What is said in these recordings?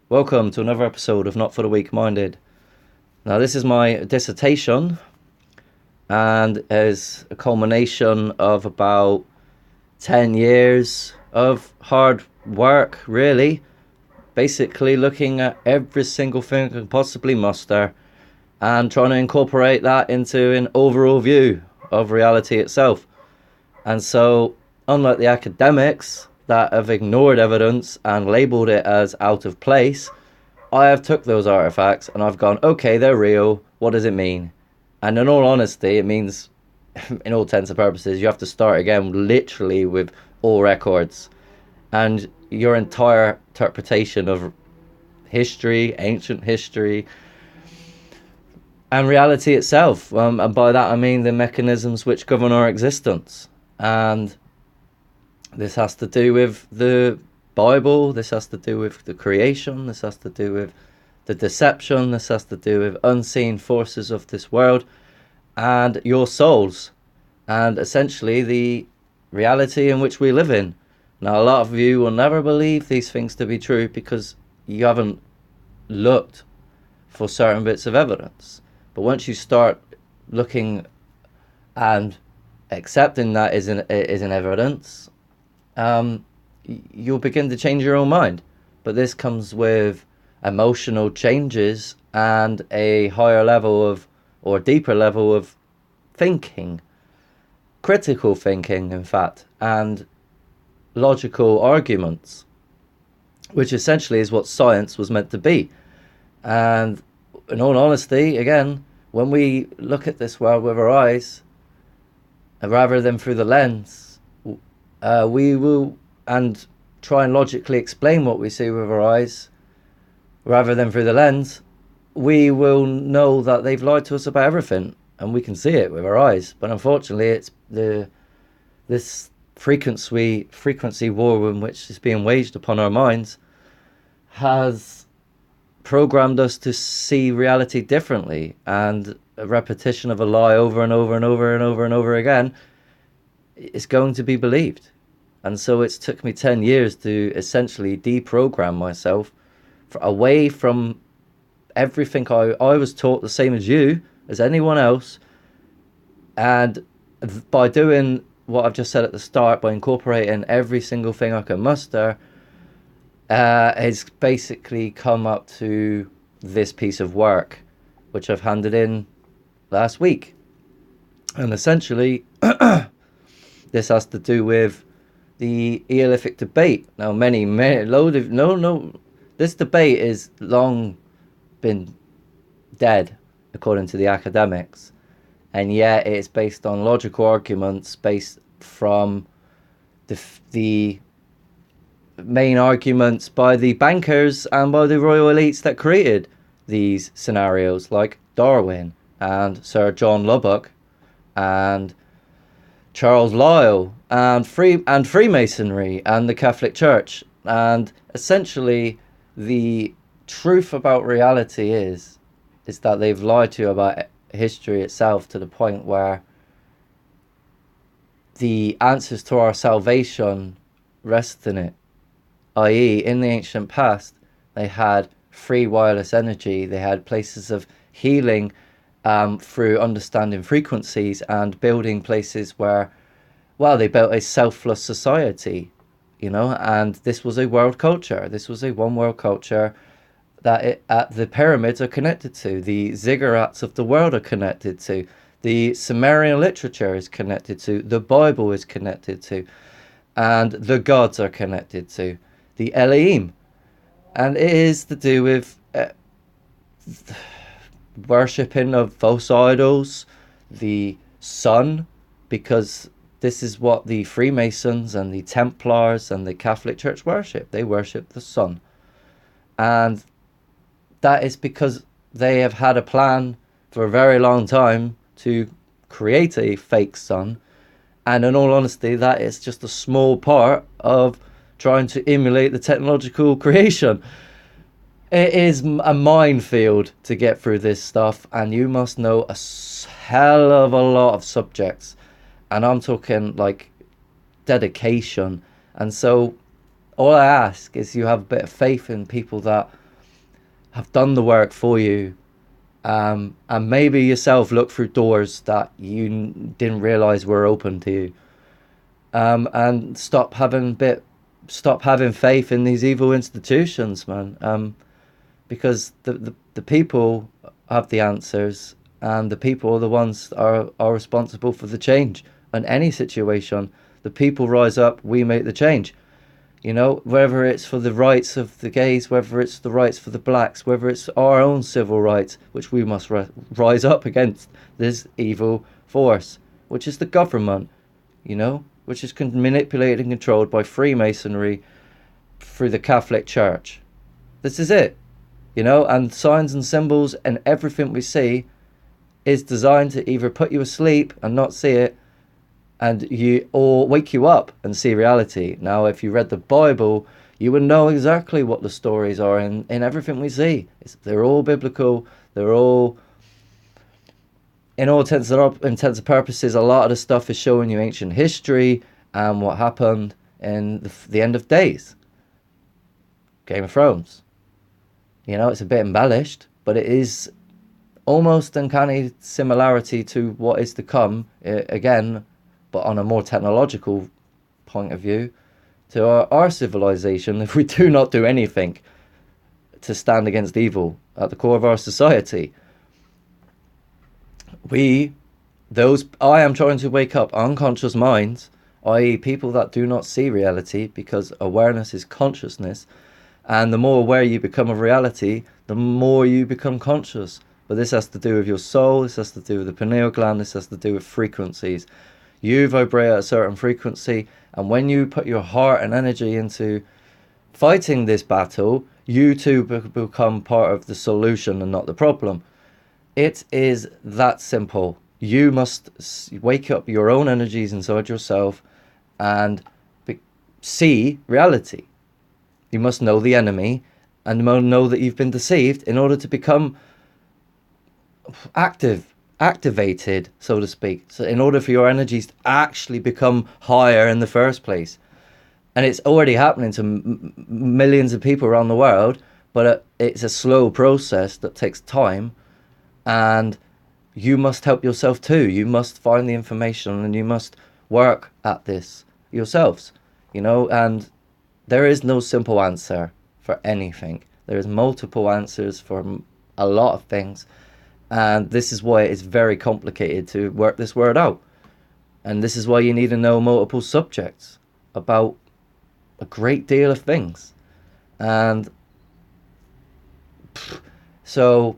Welcome to another episode of Not for the Weak-Minded. Now, this is my dissertation and is a culmination of about 10 years of hard work, really. Basically looking at every single thing I can possibly muster and trying to incorporate that into an overall view of reality itself. And so, unlike the academics that have ignored evidence and labelled it as out of place, I have took those artifacts and I've gone, okay, they're real. What does it mean? And in all honesty, it means, in all intents and purposes, you have to start again literally with all records. And your entire interpretation of history, ancient history, and reality itself. And by that I mean the mechanisms which govern our existence. And this has to do with the Bible, this has to do with the creation, this has to do with the deception, this has to do with unseen forces of this world and your souls, and essentially the reality in which we live in. Now, a lot of you will never believe these things to be true because you haven't looked for certain bits of evidence. But once you start looking and accepting that is an evidence, you'll begin to change your own mind. But this comes with emotional changes and a higher level of, or deeper level of thinking, critical thinking, in fact, and logical arguments, which essentially is what science was meant to be. And in all honesty, again, when we look at this world with our eyes, rather than through the lens, we will, and try and logically explain what we see with our eyes, rather than through the lens, we will know that they've lied to us about everything, and we can see it with our eyes. But unfortunately, it's this frequency war in which is being waged upon our minds has programmed us to see reality differently, and a repetition of a lie over and over and over and over and over again is going to be believed. And so it's took me 10 years to essentially deprogram myself away from everything I was taught, the same as you, as anyone else. And by doing what I've just said at the start, by incorporating every single thing I can muster, has basically come up to this piece of work, which I've handed in last week. And essentially, this has to do with the Eolithic debate. Now, this debate is long been dead, according to the academics, and yet it's based on logical arguments based from the main arguments by the bankers and by the royal elites that created these scenarios, like Darwin and Sir John Lubbock and Charles Lyell and Freemasonry and the Catholic Church. And essentially the truth about reality is that they've lied to you about history itself, to the point where the answers to our salvation rest in it. I.e., in the ancient past, they had free wireless energy, they had places of healing through understanding frequencies and building places where, well, they built a selfless society, and this was a world culture. This was a one world culture that the pyramids are connected to, the ziggurats of the world are connected to, the Sumerian literature is connected to, the Bible is connected to, and the gods are connected to, the Elohim. And it is to do with worshipping of false idols, the sun, because this is what the Freemasons and the Templars and the Catholic Church worship. They worship the sun. And that is because they have had a plan for a very long time to create a fake sun. And in all honesty, that is just a small part of trying to emulate the technological creation. It is a minefield to get through this stuff, and you must know a hell of a lot of subjects. And I'm talking like dedication. And so all I ask is you have a bit of faith in people that have done the work for you, and maybe yourself look through doors that you didn't realize were open to you, and stop having faith in these evil institutions, man. Because the people have the answers, and the people are the ones that are responsible for the change in any situation. The people rise up, we make the change. You know, whether it's for the rights of the gays, whether it's the rights for the blacks, whether it's our own civil rights, which we must rise up against this evil force, which is the government, you know, which is manipulated and controlled by Freemasonry through the Catholic Church. This is it, you know, and signs and symbols and everything we see is designed to either put you asleep and not see it, or wake you up and see reality. Now, if you read the Bible, you would know exactly what the stories are in everything we see. They're all biblical. They're all, in all intents and purposes, a lot of the stuff is showing you ancient history and what happened in the end of days. Game of Thrones. You know, it's a bit embellished, but it is almost uncanny similarity to what is to come, again, but on a more technological point of view, to our civilization, if we do not do anything to stand against evil at the core of our society. I am trying to wake up unconscious minds, i.e. people that do not see reality, because awareness is consciousness, and the more aware you become of reality, the more you become conscious. But this has to do with your soul, this has to do with the pineal gland, this has to do with frequencies. You vibrate at a certain frequency, and when you put your heart and energy into fighting this battle, you too become part of the solution and not the problem. It is that simple. You must wake up your own energies inside yourself and see reality. You must know the enemy and know that you've been deceived in order to become activated, so to speak. So in order for your energies to actually become higher in the first place. And it's already happening to millions of people around the world, but it's a slow process that takes time, and you must help yourself too. You must find the information and you must work at this yourselves, you know. And there is no simple answer for anything. There is multiple answers for a lot of things. And this is why it's very complicated to work this word out. And this is why you need to know multiple subjects about a great deal of things. And so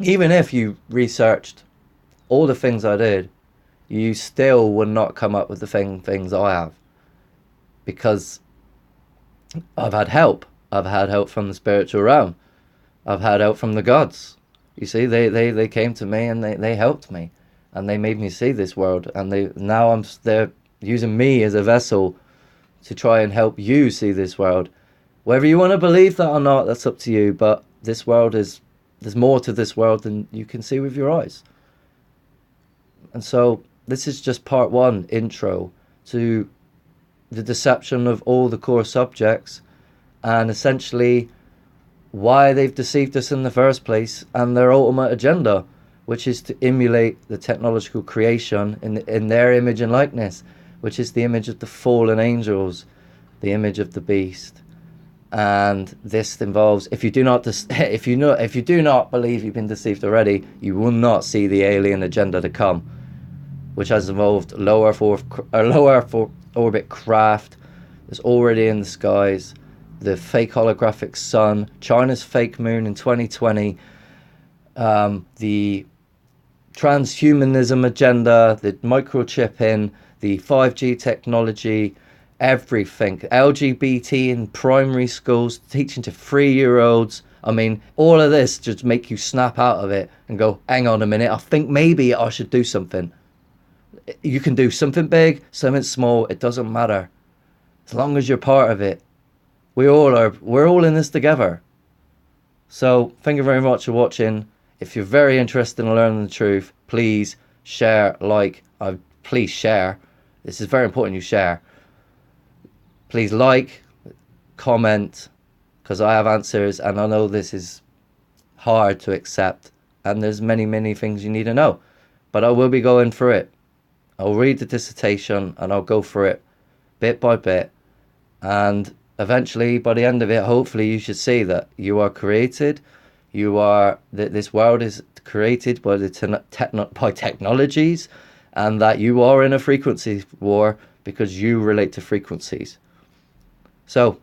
even if you researched all the things I did, you still would not come up with the things I have. Because I've had help. I've had help from the spiritual realm. I've had help from the gods. You see, they came to me and they helped me, and they made me see this world, and they're using me as a vessel to try and help you see this world. Whether you want to believe that or not, that's up to you, but this world there's more to this world than you can see with your eyes. And so this is just part one, intro to the deception of all the core subjects, and essentially why they've deceived us in the first place, and their ultimate agenda, which is to emulate the technological creation in their image and likeness, which is the image of the fallen angels, the image of the beast. And this involves, if you do not believe you've been deceived already, you will not see the alien agenda to come, which has involved low Earth orbit craft that's already in the skies, the fake holographic sun, China's fake moon in 2020, the transhumanism agenda, the microchipping, the 5G technology, everything, LGBT in primary schools, teaching to 3-year-olds. I mean, all of this just make you snap out of it and go, hang on a minute, I think maybe I should do something. You can do something big, something small, it doesn't matter. As long as you're part of it. We're all in this together. So thank you very much for watching. If you're very interested in learning the truth, please share, please share. This is very important you share. Please comment, because I have answers, and I know this is hard to accept, and there's many things you need to know. But I will be going through it. I'll read the dissertation and I'll go through it bit by bit, and eventually by the end of it, hopefully you should see that you are created, that this world is created by by technologies, and that you are in a frequency war because you relate to frequencies. So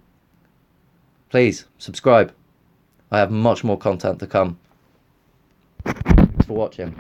please subscribe. I have much more content to come. Thanks for watching.